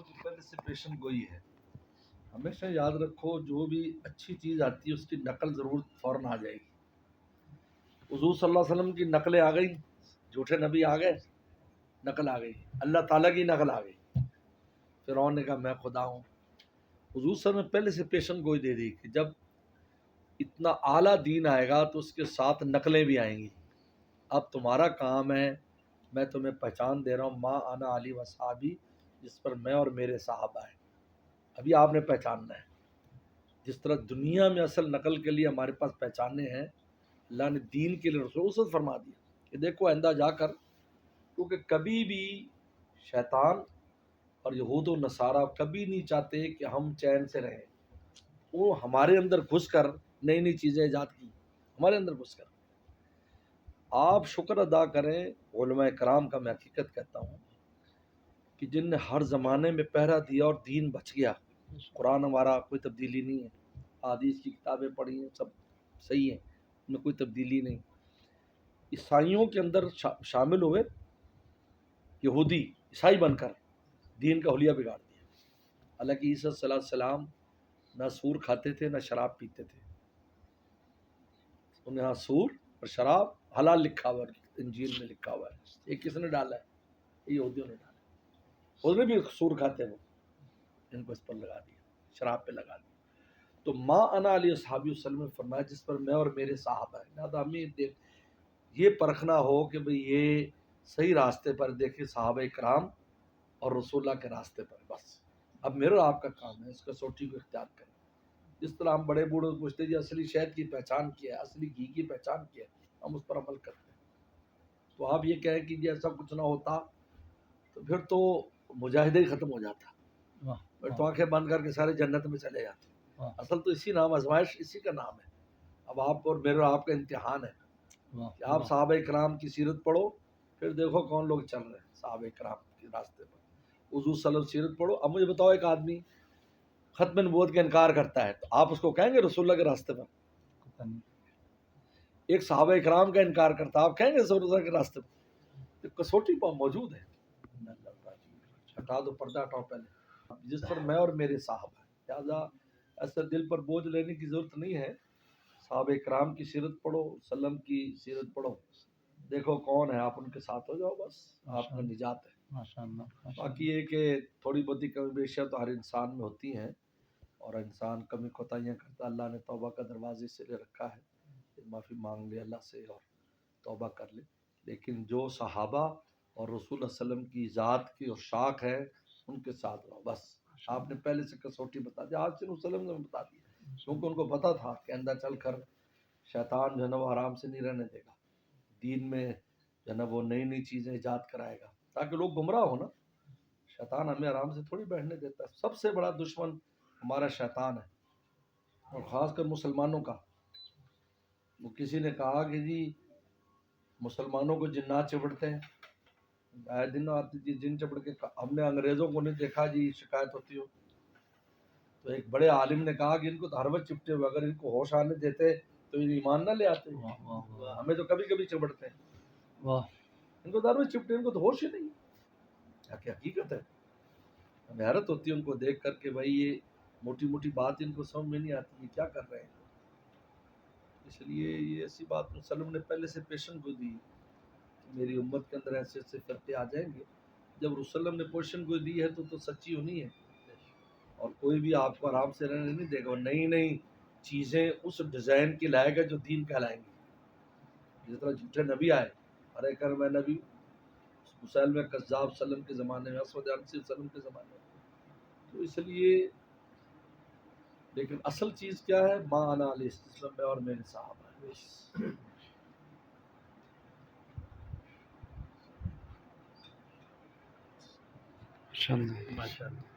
کی پہلے سے پیشن گوئی ہے. ہمیشہ یاد رکھو جو بھی اچھی چیز آتی ہے اس کی نقل ضرور فوراً آ جائے گی. حضور صلی اللہ علیہ وسلم کی نقلیں آ گئی, جھوٹے نبی آ گئے, نقل آ گئی, اللہ تعالیٰ کی نقل آ گئی. فرعون نے کہا میں خدا ہوں. حضور صلی اللہ علیہ وسلم نے پہلے سے پیشن گوئی دے دی کہ جب اتنا اعلیٰ دین آئے گا تو اس کے ساتھ نقلیں بھی آئیں گی. اب تمہارا کام ہے, میں تمہیں پہچان دے رہا ہوں, ما انا علی و صحابی, جس پر میں اور میرے صحابہ ہیں. ابھی آپ نے پہچاننا ہے. جس طرح دنیا میں اصل نقل کے لیے ہمارے پاس پہچانے ہیں, اللہ نے دین کے لیے رسول سے فرما دیا کہ دیکھو آئندہ جا کر, کیونکہ کبھی بھی شیطان اور یہود و نصارہ کبھی نہیں چاہتے کہ ہم چین سے رہیں. وہ ہمارے اندر گھس کر نئی نئی چیزیں ایجاد کی, ہمارے اندر گھس کر. آپ شکر ادا کریں علماء کرام کا, میں حقیقت کہتا ہوں کہ جن نے ہر زمانے میں پہرا دیا اور دین بچ گیا. قرآن ہمارا کوئی تبدیلی نہیں ہے, حدیث کی کتابیں پڑھی ہیں سب صحیح ہیں, ان میں کوئی تبدیلی نہیں. عیسائیوں کے اندر شامل ہوئے یہودی عیسائی بن کر دین کا حلیہ بگاڑ دیا. حالانکہ عیسیٰ صلی اللہ علیہ وسلم نہ سور کھاتے تھے نہ شراب پیتے تھے. انہیں یہاں سور اور شراب حلال لکھا ہوا ہے, انجیل میں لکھا ہوا ہے. یہ کس نے ڈالا ہے؟ یہ یہودیوں نے ڈالا. اس نے بھی سور کھاتے, وہ ان کو اس پر لگا دیا, شراب پہ لگا دیا. تو ما انا علی اصحابی وسلم نے فرمایا جس پر میں اور میرے صحابہ ہیں. لہٰذا ہمیں یہ پرکھنا ہو کہ بھئی یہ صحیح راستے پر, دیکھیں صحابہ کرام اور رسول اللہ کے راستے پر. بس اب میرا اور آپ کا کام ہے اس کسوٹی کو اختیار کریں. جس طرح ہم بڑے بوڑھوں پوچھتے جی اصلی شہد کی پہچان کیا ہے, اصلی گھی کی پہچان کیا ہے, ہم اس پر عمل کرتے ہیں. تو آپ یہ کہیں کہ جی ایسا کچھ نہ ہوتا تو پھر تو مجاہدہ ہی ختم ہو جاتا, پھر تو آنکھیں بند کر کے سارے جنت میں چلے جاتے. اصل تو اسی نام, آزمائش اسی کا نام ہے. اب آپ اور میرا آپ کا امتحان ہے کہ آپ صحابہ کرام کی سیرت پڑھو, پھر دیکھو کون لوگ چل رہے ہیں صحابہ کرام کے راستے پر. حضور صلی اللہ علیہ وسلم سیرت پڑھو. اب مجھے بتاؤ, ایک آدمی ختم نبوت کا انکار کرتا ہے تو آپ اس کو کہیں گے رسول اللہ کے راستے پر؟ ایک صحابہ کرام کا انکار کرتا ہے, آپ کہیں گے رسول اللہ کے راستے پر؟ کسوٹی پر موجود ہے. ہٹا دو پردہ, ہٹاؤ پہلے جس پر میں اور میرے صحابہ ہیں. لہٰذا ایسا دل پر بوجھ لینے کی ضرورت نہیں ہے. صحابہ کرام کی سیرت پڑھو, سلم کی سیرت پڑھو, دیکھو کون ہے, آپ ان کے ساتھ ہو جاؤ, بس آپ کا نجات ہے. باقی یہ کہ تھوڑی بہت کمی بیشیاں تو ہر انسان میں ہوتی ہیں, اور انسان کمی کوتاہیاں کرتا. اللہ نے توبہ کا دروازہ اس لیے رکھا ہے کہ معافی مانگ لے اللہ سے اور توبہ کر لے. لیکن جو صحابہ اور رسول اللہ علیہ وسلم کی ذات کی اور شاخ ہے ان کے ساتھ رہو. بس آپ نے پہلے سے کسوٹی بتا دی, آج سے وسلم نے بتا دی, کیونکہ ان کو پتا تھا کہ اندر چل کر شیطان جو ہے نا وہ آرام سے نہیں رہنے دے گا. دین میں جو ہے نا وہ نئی نئی چیزیں ایجاد کرائے گا تاکہ لوگ گمراہ ہو نا. شیطان ہمیں آرام سے تھوڑی بیٹھنے دیتا ہے. سب سے بڑا دشمن ہمارا شیطان ہے, اور خاص کر مسلمانوں کا. وہ کسی نے کہا کہ جی مسلمانوں کو جنات چپڑتے ہیں, آئے دن آتی جی جن چپڑ کے. ہم نے انگریزوں کو نہیں دیکھا جی شکایت ہوتی ہو. تو ایک بڑے عالم نے کہا کہ ان کو تو ہر وقت چپٹے ہوئے, اگر ان کو ہوش آنے دیتے تو یہ ایمان نہ لے آتے. ہمیں تو کبھی کبھی چپڑتے ہیں, ان کو تو ہر وقت چپٹے, ان کو تو ہوش ہی نہیں. کہ حقیقت ہے. ہمیں حیرت ہوتی ہے ان کو دیکھ کر کہ بھائی یہ موٹی موٹی بات ان کو سمجھ میں نہیں آتی, یہ کیا کر رہے ہیں. اس لیے یہ ایسی بات وسلم نے پہلے سے پیشن گوئی دی, میری امت کے اندر ایسے ایسے فرقے آ جائیں گے. جب رسول اللہ نے پیشن گوئی دی ہے تو سچی ہونی ہے, اور کوئی بھی آپ کو آرام سے رہنے نہیں دے گا. اور نئی نئی چیزیں اس ڈیزائن کی لائے گا جو دین کہلائیں گی. جس طرح جھوٹے نبی آئے, ارے کر میں نبی, مسلم کذاب سلم کے زمانے میں, اسود عنسی سلم کے زمانے میں. تو اس لیے لیکن اصل چیز کیا ہے, ما انا علیہ السلام میں اور میرے صحابہ ہیں. ماشاء اللہ.